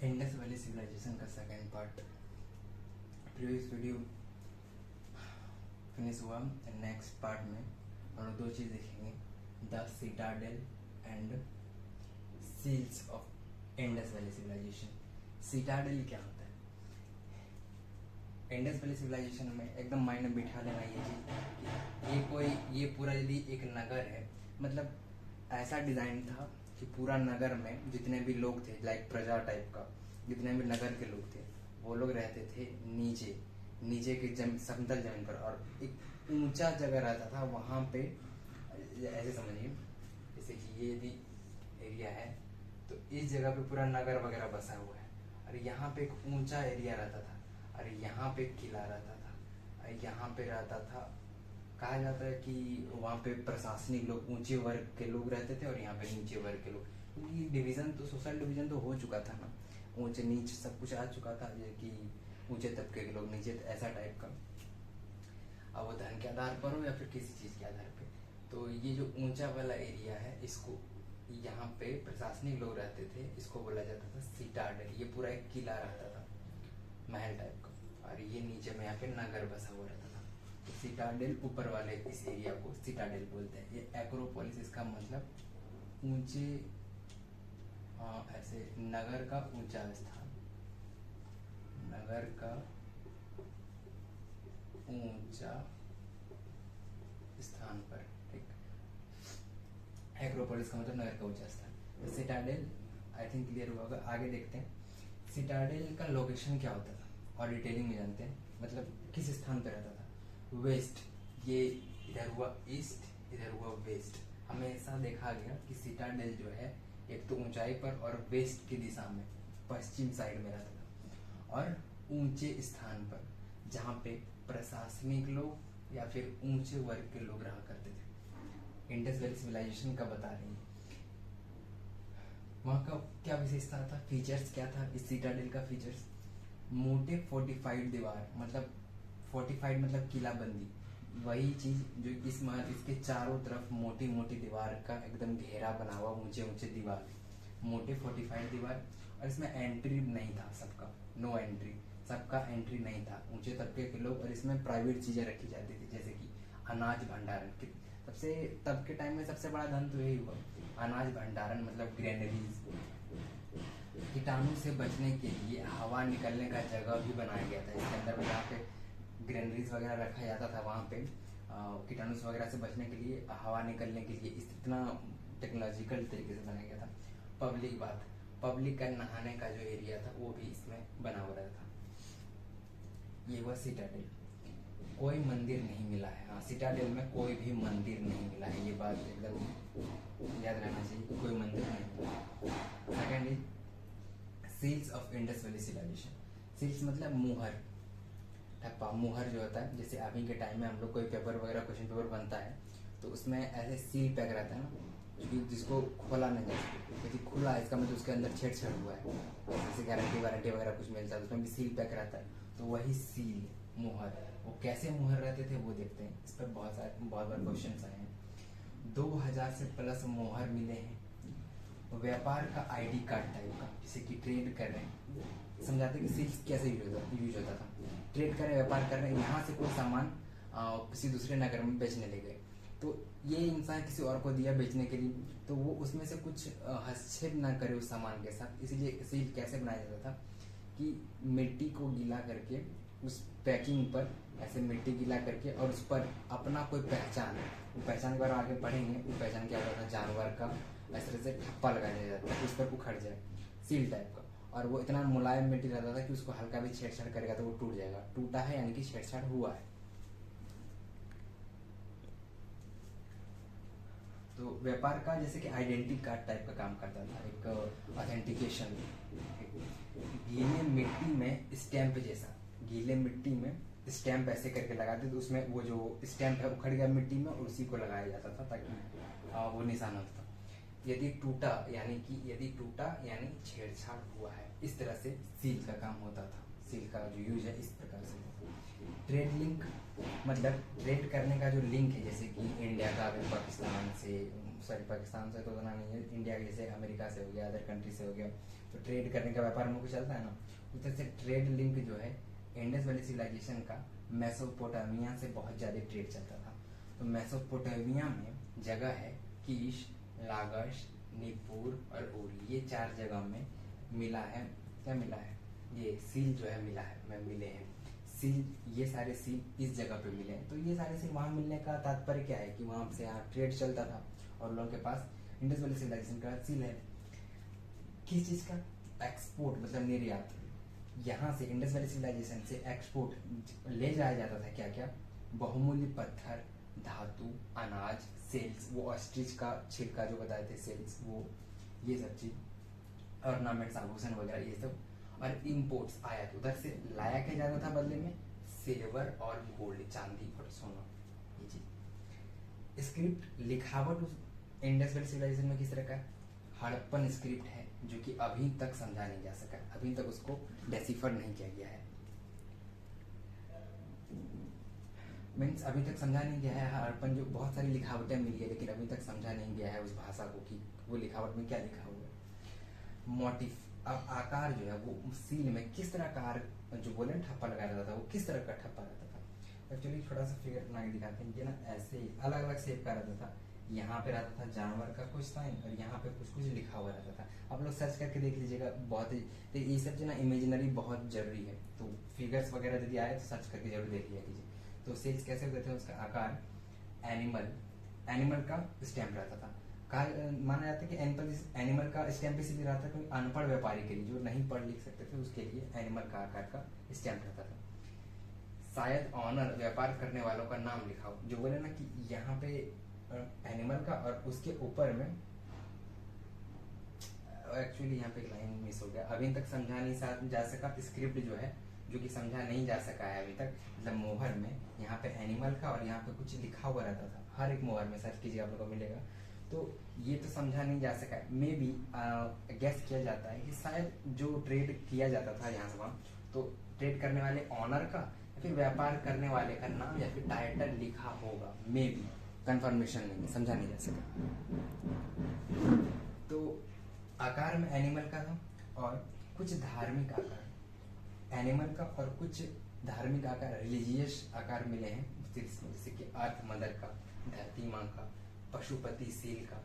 Indus valley civilization का second part previous video finish हुआ। Next part में हम लोग दो चीज़ देखेंगे, the citadel and seals of Indus valley civilization. Citadel क्या होता है? इंडस वैली सिविलाइजेशन में एकदम माइंड में बिठा लेना ये चीज़, ये पूरा यदि एक नगर है, मतलब ऐसा डिज़ाइन था कि पूरा नगर में जितने भी लोग थे, लाइक प्रजा टाइप का, जितने भी नगर के लोग थे वो लोग रहते थे नीचे की समतल जमीन पर, और एक ऊंचा जगह रहता था वहां पे। ऐसे समझिए जैसे कि ये भी एरिया है तो इस जगह पे पूरा नगर वगैरह बसा हुआ है, और यहाँ पे एक ऊंचा एरिया रहता था, और यहाँ पे किला रहता था, और यहाँ पे रहता था, कहा जाता है कि वहाँ पे प्रशासनिक लोग, ऊंचे वर्ग के लोग रहते थे, और यहाँ पे नीचे वर्ग के लोग, क्योंकि डिवीजन तो, सोशल डिवीजन तो हो चुका था ना, ऊंचे नीचे सब कुछ आ चुका था, जैसे कि ऊंचे तबके के लोग नीचे, ऐसा टाइप का। अब वो धन के आधार पर हो या फिर किसी चीज के आधार पे। तो ये जो ऊंचा वाला एरिया है, इसको यहाँ पे प्रशासनिक लोग रहते थे, इसको बोला जाता था सिटाडेल। ये पूरा एक किला रहता था, महल टाइप का, और ये नीचे में यहाँ पे नगर बसा हुआ रहता था। तो सिटाडेल ऊपर वाले इस एरिया को सिटाडेल बोलते हैं। ये एक्रोपोलिस, इसका मतलब ऊंचे, ऐसे नगर का ऊंचा स्थान, नगर का ऊंचा स्थान पर, ठीक। एक्रोपोलिस का मतलब नगर का ऊंचा स्थान। सिटाडेल आई थिंक क्लियर हुआ होगा। आगे देखते हैं सिटाडेल का लोकेशन क्या होता था, और डिटेलिंग में जानते हैं, मतलब किस स्थान पर रहता था। वेस्ट, ये इधर हुआ ईस्ट, इधर हुआ वेस्ट। हमेशा देखा गया कि सिटाडेल जो है एक तो ऊंचाई पर और वेस्ट की दिशा में, पश्चिम साइड में रहता था, और ऊंचे स्थान पर जहाँ पे प्रशासनिक लोग या फिर ऊंचे वर्ग के लोग रहा करते थे। इंडस वैली सिविलाइजेशन का बता रही है, वहाँ का क्या विशेषता था, फीचर्स क्या था इस सिटाडेल का। फीचर्स, मोटे फोर्टिफाइड दीवार, मतलब फोर्टिफाइड मतलब किलाबंदी, वही चीज जो इस महल, इसके चारों तरफ मोटी मोटी दीवार का एकदम घेरा बना हुआ, ऊंचे ऊंचे दीवार, मोटे फोर्टिफाइड दीवार। और इसमें एंट्री नहीं था सबका, नो एंट्री, सबका एंट्री नहीं था, ऊंचे तबके के लोग। और इसमें प्राइवेट चीजें रखी जाती थी, जैसे कि अनाज भंडारण। सबसे तब के टाइम में सबसे बड़ा धन तो यही हुआ, अनाज भंडारण, मतलब ग्रेनरीज। कीटाणु से बचने के लिए हवा निकलने का जगह भी बनाया गया था इसके अंदर, जहाँ पे ग्रेनरीज वगैरह रखा जाता था, वहाँ पे कीटाणु वगैरह से बचने के लिए, हवा निकलने के लिए इतना टेक्नोलॉजिकल तरीके से बनाया गया था। पब्लिक बात, पब्लिक का नहाने का जो एरिया था वो भी इसमें बना हुआ रहता था। ये हुआ सिटाडेल। कोई मंदिर नहीं मिला है, हाँ, सिटाडेल में कोई भी मंदिर नहीं मिला है, ये बात एकदम याद रहना चाहिए, कोई मंदिर नहीं मिला। Second is seals of Indus valley civilization. Seals मतलब मुहर, ठप्पा, मुहर जो होता है, जैसे अभी के टाइम में हम लोग कोई पेपर वगैरह, क्वेश्चन पेपर बनता है तो उसमें ऐसे सील पैक रहता है ना, जिसको खोला नहीं जा सकता। यदि खुला है इसका मतलब उसके अंदर छेड़छाड़ हुआ है, जैसे गारंटी वारंटी वगैरह कुछ मिलता है, उसमें भी सील पैक रहता है, तो वही सील, मुहर। वो कैसे मुहर रहते थे वो देखते हैं, इस पर बहुत बार क्वेश्चन आए हैं। 2000 से प्लस मुहर मिले हैं। व्यापार का आईडी कार्ड टाइप का, जैसे कि ट्रेड कर रहे हैं, समझाते कि सील्स कैसे यूज होता था। ट्रेड कर रहे, व्यापार कर रहे हैं, यहाँ से कोई सामान किसी दूसरे नगर में बेचने ले गए, तो ये इंसान किसी और को दिया बेचने के लिए, तो वो उसमें से कुछ हस्तक्षेप ना करे उस सामान के साथ। इसीलिए सील कैसे बनाया जाता था कि मिट्टी को गीला करके उस पैकिंग पर ऐसे मिट्टी गीला करके, और उस पर अपना कोई पहचान, वो पहचान के बारे में आगे पढ़ेंगे, वो पहचान क्या होता था, जानवर का इस तरह से ठप्पा लगाया जाता है, उस पर उखड़ जाए, सील टाइप का। और वो इतना मुलायम मिट्टी रहता था कि उसको हल्का भी छेड़छाड़ करेगा तो वो टूट जाएगा। टूटा है यानी कि छेड़छाड़ हुआ है। तो व्यापार का जैसे कि आइडेंटिटी कार्ड टाइप का काम करता था, एक ऑथेंटिकेशन। गीले मिट्टी में स्टैंप जैसा, गीले मिट्टी में स्टैंप ऐसे करके लगाते तो उसमें वो जो स्टैंप है उखड़ गया मिट्टी में, और उसी को लगाया जाता था ताकि वो निशान होता था। यदि टूटा यानी छेड़छाड़ हुआ है, इस तरह से सील का काम होता था। सील का जो यूज है इस प्रकार से। ट्रेड लिंक मतलब ट्रेड करने का जो लिंक है, जैसे कि इंडिया का अगर पाकिस्तान से, सॉरी पाकिस्तान से तो उतना नहीं है, इंडिया के जैसे अमेरिका से हो गया, अदर कंट्री से हो गया, तो ट्रेड करने का व्यापार हम लोग को चलता है ना, उधर से ट्रेड लिंक जो है इंडस वैली सिविलाइजेशन का मेसोपोटामिया से बहुत ज़्यादा ट्रेड चलता था। तो मेसोपोटामिया में जगह है कीश, लागश, निपुर और उरी, ये 4 जगह में मिला है। क्या मिला है? ये सील जो है मिला है, में मिले हैं सील, ये सारे सील इस जगह पे मिले हैं। तो ये सारे सील वहाँ मिलने का तात्पर्य क्या है कि वहाँ से यहाँ ट्रेड चलता था और लोगों के पास इंडस वैली सिविलाइजेशन का सील है। किस चीज़ का? एक्सपोर्ट मतलब निर्यात। यहाँ से इंडस वैली सिविलाइजेशन से एक्सपोर्ट ले जाया जाता था क्या क्या? बहुमूल्य पत्थर, धातु, अनाज, सेल्स, वो ऑस्ट्रिच का छिलका जो बताए थे सेल्स, वो ये सब चीज, ऑर्नामेंट्स, आभूषण वगैरह ये सब। और इम्पोर्ट्स आयात, उधर से लाया क्या जाता था बदले में? सिल्वर और गोल्ड, चांदी और सोना, ये चीज। स्क्रिप्ट लिखावट उस इंडस वैली सिविलाइजेशन में किस तरह का? हड़प्पन स्क्रिप्ट है, जो कि अभी तक समझा नहीं जा सका, अभी तक उसको डेसिफर नहीं किया गया है। मीन्स अभी तक समझा नहीं गया है हड़प्पन, जो बहुत सारी लिखावटें मिली है लेकिन अभी तक समझा नहीं गया है उस भाषा को कि वो लिखावट में क्या लिखा हुआ है। मोटिफ, अब आकार जो है वो सील में किस तरह का जो बोले ठप्पा लगा रहता था, वो किस तरह का ठप्पा रहता था? एक्चुअली थोड़ा सा फिगर बना के दिखाते हैं, ये ना ऐसे ही अलग अलग शेप का रहता था। यहाँ पे रहता था जानवर का कुछ साइन और यहाँ पे कुछ कुछ लिखा हुआ रहता था। आप लोग सर्च करके देख लीजिएगा, बहुत ही, तो ये सब जो ना इमेजिनरी बहुत जरूरी है, तो फिगर्स वगैरह यदि आए तो सर्च करके जरूर देख लिया कीजिए। तो सेल्स कैसे होते थे? उसका आकार एनिमल का स्टैम्प रहता था। कहा माना जाता है कि एनिमल का स्टैम्प इसलिए रहता था क्योंकि अनपढ़ व्यापारी के लिए, जो नहीं पढ़ लिख सकते थे, उसके लिए एनिमल का आकार का स्टैम्प रहता था। शायद ऑनर, व्यापार करने वालों का नाम लिखा हो, जो बोले ना कि यहाँ पे एनिमल का और उसके ऊपर में, एक्चुअली यहाँ पे एक लाइन मिस हो गया, अभी तक समझा नहीं जा सका स्क्रिप्ट जो है, जो कि समझा नहीं जा सका है अभी तक, मतलब मोहर में यहाँ पे एनिमल का और यहाँ पे कुछ लिखा हुआ रहता था, हर एक मोहर में सर्च कीजिए आप लोगों को मिलेगा। तो ये तो समझा नहीं जा सका है। मे बी गेस किया जाता है कि शायद जो ट्रेड किया जाता था यहाँ से वहाँ, तो ट्रेड करने वाले ऑनर का या फिर व्यापार करने वाले का नाम या फिर टाइटल लिखा होगा, मे बी, कंफर्मेशन नहीं, समझा नहीं जा सका। तो आकार में एनिमल का था और कुछ धार्मिक आकार एनिमल का और कुछ धार्मिक आकार, रिलीजियस आकार मिले हैं, जैसे कि अर्थ मदर का, धरती माँ का, पशुपति सील का।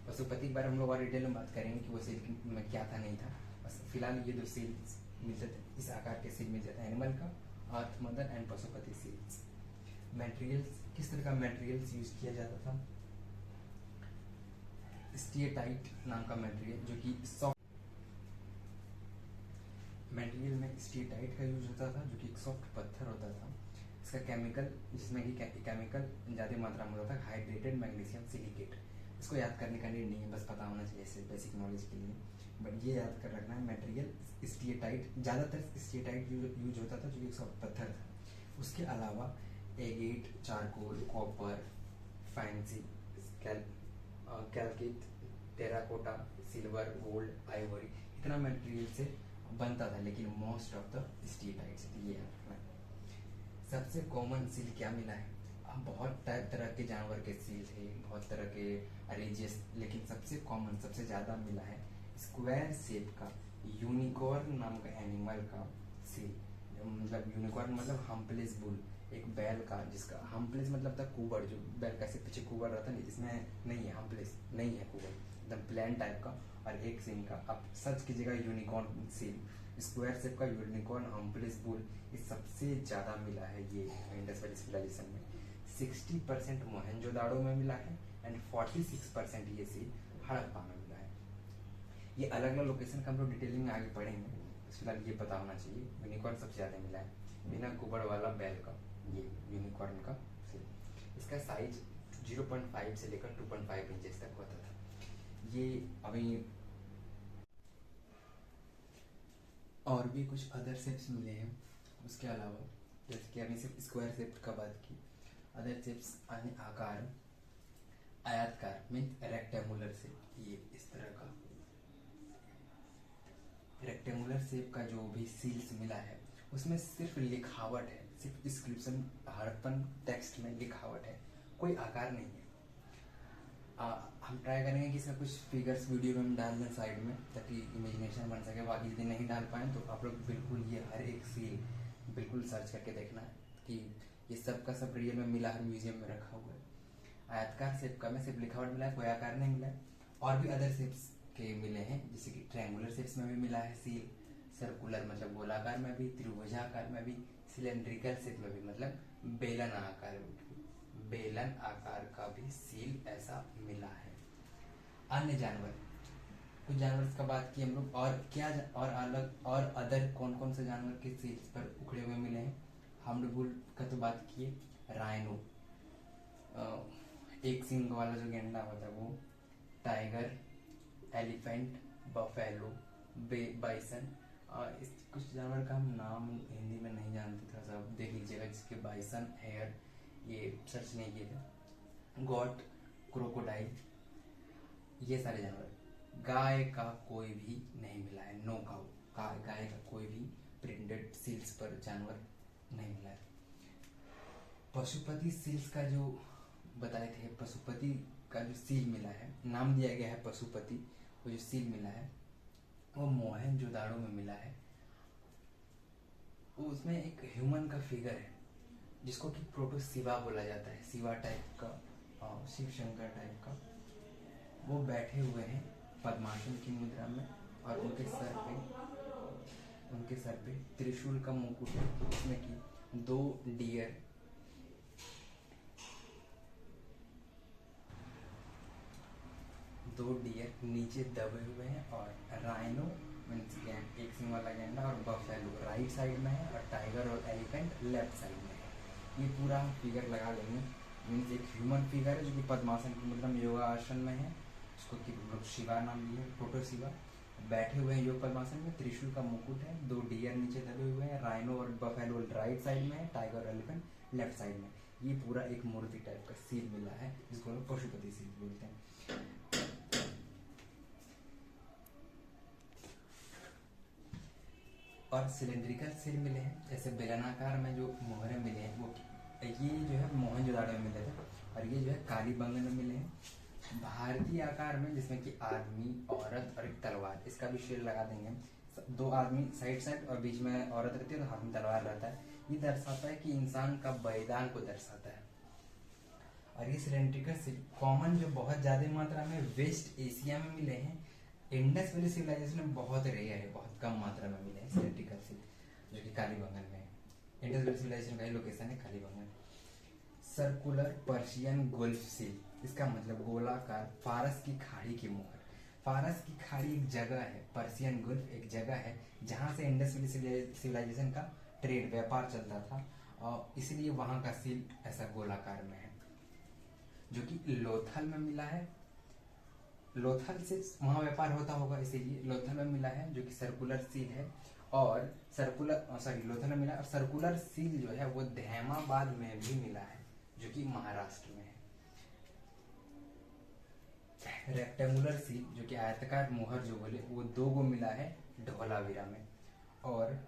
पशुपति के बारे में हम लोग और डिटेल में बात करेंगे कि वो सील में क्या था नहीं था। बस फिलहाल ये 2 सील मिलते थे, इस आकार के सील मिलते थे, एनिमल का, earth mother and Pashupati seals. Materials, किस तरह का मटेरियल्स यूज किया जाता था? स्टीएटाइट नाम का मटेरियल, जो कि सॉफ्ट मटेरियल में स्टीएटाइट का यूज होता था, जो कि एक सॉफ्ट पत्थर होता था। इसका केमिकल, जिसमें कि केमिकल ज़्यादा मात्रा में होता था, हाइड्रेटेड मैग्नीशियम सिलिकेट। इसको याद करने का नीड नहीं है, बस पता होना चाहिए ऐसे बेसिक नॉलेज के लिए, बट ये याद कर रखना है। मटेरियल स्टीएटाइट, ज़्यादातर स्टीएटाइट यूज होता था, जो कि एक सॉफ्ट पत्थर था। उसके अलावा agate, charcoal, copper, faience, calcite, terracotta, silver, gold, ivory, इतना मटेरियल से बनता था, लेकिन मोस्ट ऑफ द स्टीएटाइट से। ये सबसे कॉमन सील क्या मिला है? अब बहुत तरह के जानवर के सील थे, बहुत तरह के रिलीजियस, लेकिन सबसे कॉमन, सबसे ज़्यादा मिला है स्क्वायर शेप का यूनिकॉर्न नाम का एनिमल का सील। मतलब यूनिकॉर्न मतलब हम्पलेस बुल, एक बैल का, जिसका हम्पलेस मतलब था कुबड़, जो बैल का पीछे कुबड़ रहता है, इसमें नहीं है, हम्पलेस नहीं है कुबड़, एकदम प्लेन टाइप का और एक सिंह का। आप सर्च कीजिएगा यूनिकॉर्न सील, स्क्वायर शेप का यूनिकॉर्न हम्पलेस बुल, ये सबसे ज़्यादा मिला है ये इंडस वैली सिविलाइजेशन में। 60% मोहनजोदाड़ो में मिला है एंड 46% ये सील हड़प्पा में मिला है। ये अलग अलग लोकेशन का हम लोग डिटेलिंग में आगे पढ़ेंगे, फिलहाल ये पता होना चाहिए। यूनिकॉर्न सबसे ज़्यादा मिला है बिना कुबड़ वाला बैल का, ये यूनिकॉर्न का सील। इसका साइज 0.5 से लेकर 2.5 इंचेस तक होता था। ये अभी और भी कुछ अदर शेप्स मिले हैं उसके अलावा, जैसे कि अभी सिर्फ स्क्वायर शेप का बात की, अदर शेप्स आकार आयताकार मीन रेक्टेंगुलर शेप, ये इस तरह का रेक्टेंगुलर शेप का जो भी सील्स मिला है उसमें सिर्फ लिखावट है, सिर्फ डिस्क्रिप्शन, हड़पन टेक्स्ट में लिखावट है, कोई आकार नहीं है। हम ट्राई करेंगे कि इसका कुछ फिगर्स वीडियो में हम डाल दें साइड में, ताकि इमेजिनेशन बन सके। बाकी यदि नहीं डाल पाएँ तो आप लोग बिल्कुल ये हर एक सील बिल्कुल सर्च करके देखना है कि ये सब का सब रियल में मिला, हर म्यूजियम में रखा हुआ है। आयताकार शेप का में सिर्फ लिखावट मिला है, कोई आकार नहीं मिला है। और भी अदर शेप्स के मिले हैं, जैसे कि ट्रायंगुलर शेप्स में भी मिला है सील, सर्कुलर मतलब गोलाकार में भी, त्रिभुजाकार में भी, सिलेंड्रिकल शेप में भी मतलब बेलन आकार का भी सील ऐसा मिला है। अन्य जानवर, कुछ जानवर का बात की हम लोग, और क्या और अलग और अदर कौन कौन से जानवर के सील्स पर उखड़े हुए मिले हैं। हम बुल का तो बात किए, राइनो एक सिंग वाला जो गेंडा होता है वो, टाइगर, एलिफेंट, बफेलो, बाइसन। इस कुछ जानवर का हम नाम हिंदी में नहीं जानते, थोड़ा सा देख लीजिएगा, जिसके बाइसन, हेयर ये सर्च नहीं किए थे, गॉट, क्रोकोडाइल, ये सारे जानवर। गाय का कोई भी नहीं मिला है, नो काउ, गाय का कोई भी प्रिंटेड सील्स पर जानवर नहीं मिला है। पशुपति सील्स का जो बताए थे, पशुपति का जो सील मिला है, नाम दिया गया है पशुपति, वो जो सील मिला है वो मोहनजोदाड़ो में मिला है। उसमें एक ह्यूमन का फिगर है जिसको कि प्रोटो शिवा बोला जाता है, शिवा टाइप का, शिव शंकर टाइप का। वो बैठे हुए हैं पद्मासन की मुद्रा में, और उनके सर पे त्रिशूल का मुकुट है, जिसमें कि दो डियर नीचे दबे हुए हैं, और राइनो मीन्स एक सिंग वाला गेंडा, और बफेलो राइट साइड में है, और टाइगर और एलिफेंट लेफ्ट साइड में है। ये पूरा हम फिगर लगा लेंगे, मीन्स एक ह्यूमन फिगर है जो कि पद्मासन की मुद्रा में योगा आसन में है, उसको कि लोग शिवा नाम दिए, प्रोटो शिवा। बैठे हुए हैं योग पद्मासन में, त्रिशूल का मुकुट है, दो डियर नीचे दबे हुए हैं, राइनो और बफेलो राइट साइड में है, टाइगर और एलिफेंट लेफ्ट साइड में। ये पूरा एक मूर्ति टाइप का सील मिला है, जिसको लोग पशुपति सील बोलते हैं। और सिलेंड्रिकल सील मिले हैं, जैसे बेलनाकार में जो मोहरें मिले हैं, वो ये जो है मोहनजोदाड़ो में मिले थे, और ये जो है कालीबंगन में मिले हैं। भारतीय आकार में, जिसमें कि आदमी, औरत और एक तलवार, इसका भी शेर लगा देंगे। दो आदमी साइड और बीच में औरत रहती है, तो हाथ में तलवार रहता है। ये दर्शाता है कि इंसान का बलिदान को दर्शाता है। और ये सिलेंड्रिकल सील कॉमन जो बहुत ज्यादा मात्रा में वेस्ट एशिया में मिले हैं, इंडस वैली सिविलाइजेशन में बहुत रेयर है, बहुत कम मात्रा में मिले हैं सिलेंड्रिकल सील, जो कि कालीबंगन में है। इंडस वैली सिविलाइजेशन का ही लोकेशन है Kalibangan. Circular Persian Gulf seal, इसका मतलब गोलाकार फारस की खाड़ी की मोहर। फारस की खाड़ी एक जगह है, पर्शियन गुल्फ एक जगह है जहां से इंडस वैली सिविलाइजेशन का ट्रेड व्यापार चलता था, और इसलिए वहां का सील ऐसा गोलाकार में है। जो कि लोथल में मिला है, लोथल से वहां व्यापार होता होगा, इसीलिए लोथल में मिला है, जो कि सर्कुलर सील है। और लोथल में मिला, और सर्कुलर सील जो है वो धैमाबाद में भी मिला है, जो कि महाराष्ट्र में है। रेक्टेंगुलर सील, जो कि आयताकार मोहर जो बोले, वो 2 गो मिला है धौलावीरा में। और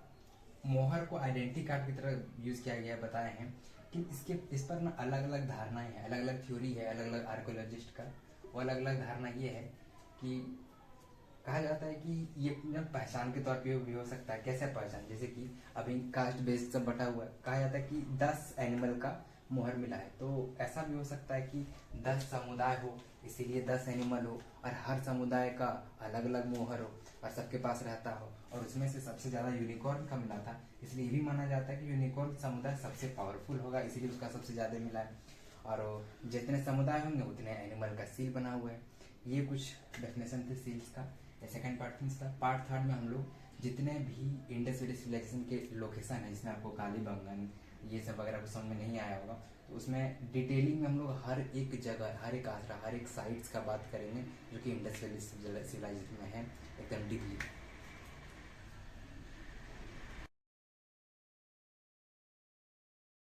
मोहर को आइडेंटिटी कार्ड की तरह यूज किया गया, बताए हैं कि इस पर ना अलग अलग धारणाएं हैं, अलग अलग थ्योरी है, अलग अलग आर्कोलॉजिस्ट का। वो अलग अलग धारणा ये है कि कहा जाता है कि ये पहचान के तौर पे भी हो सकता है। कैसे पहचान, जैसे कि अभी कास्ट बेस सब बटा हुआ है, कहा जाता है कि 10 एनिमल का मोहर मिला है, तो ऐसा भी हो सकता है कि 10 समुदाय हो, इसीलिए 10 एनिमल हो, और हर समुदाय का अलग अलग मोहर हो, और सबके पास रहता हो, और उसमें से सबसे ज्यादा यूनिकॉर्न का मिला था, इसलिए ये भी माना जाता है कि यूनिकॉर्न समुदाय सबसे पावरफुल होगा, इसीलिए उसका सबसे ज्यादा मिला है। और जितने समुदाय होंगे उतने एनिमल का सील बना हुआ है। ये कुछ डेफिनेशन थे सील्स का। सेकंड पार्ट में था। पार्ट 3 में हम लोग जितने भी इंडस वैली सिविलाइजेशन के लोकेशन है, जिसमें आपको कालीबंगन ये सब वगैरह कुछ समझ में नहीं आया होगा, तो उसमें डिटेलिंग में हम लोग हर एक जगह, हर एक आसरा, हर एक साइट्स का बात करेंगे, जो कि इंडस वैली सिविलाइजेशन में है, एकदम डीपली।